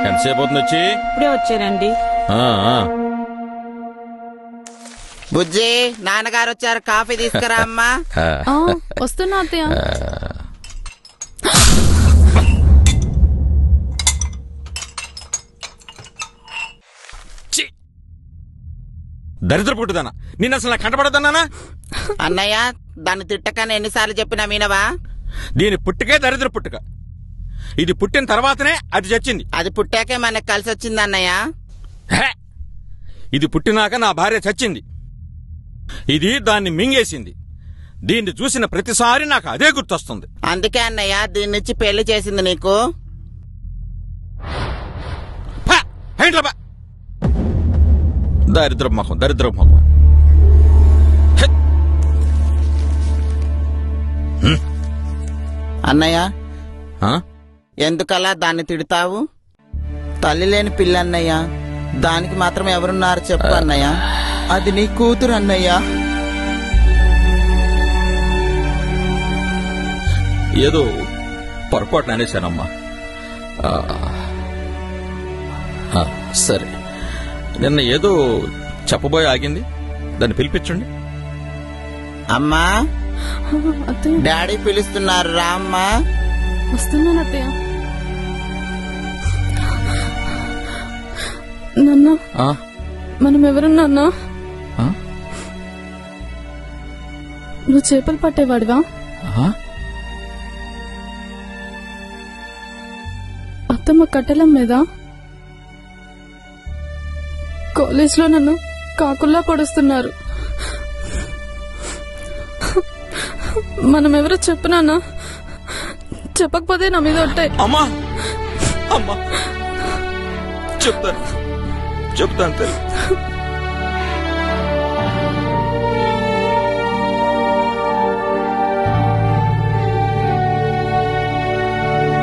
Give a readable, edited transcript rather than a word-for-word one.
ఎంతసేపు అవుతుంది వచ్చి? ఇప్పుడే వచ్చారండి. బుజ్జి, నాన్నగారు వచ్చారు, కాఫీ తీసుకురా అమ్మా. వస్తున్నా అత్తయ్య. దరిద్ర పుట్టుదానా, నిన్న అసలు నాకు కంటపడదన్నానా? అన్నయ్య, దాన్ని తిట్టకని ఎన్నిసార్లు చెప్పినా మీనవా? దీని పుట్టుకే దరిద్ర పుట్టుక. ఇది పుట్టిన తర్వాతనే అది చచ్చింది. అది పుట్టాకే మనకు కలిసి వచ్చింది అన్నయ్య. ఇది పుట్టినాక నా భార్య చచ్చింది. ఇది దాన్ని మింగేసింది. దీన్ని చూసిన ప్రతిసారి నాకు అదే గుర్తొస్తుంది. అందుకే అన్నయ్య దీన్నిచ్చి పెళ్లి చేసింది నీకు. దరిద్ర ముఖం, దరిద్ర ముఖం. అన్నయ్య, ఎందుకలా దాన్ని తిడతావు? తల్లి లేని పిల్ల అన్నయ్య, దానికి మాత్రం ఎవరున్నారు చెప్పు అన్నయ్య. అది నీ కూతురు అన్నయ్య. ఏదో పొరపాటున అనేశానమ్మా. సరే, నిన్న ఏదో చెప్పబోయి ఆగింది, దాన్ని పిలిపించండి. అమ్మా, డాడీ పిలుస్తున్నారు, రా అమ్మా. వస్తున్నాను అత్తయ్య. నాన్న, మనం ఎవరు నాన్న? నువ్వు చేపలు పట్టేవాడివా? అత్తమ్మ కట్టెలం మీద కాలేజ్లో నన్ను కాకుల్లా పొడుస్తున్నారు. మనం ఎవరో చెప్పు నాన్న, చెప్పకపోతే నా మీద ఉంటాయి. అమ్మా అమ్మా, చెప్తాను చెప్తాను.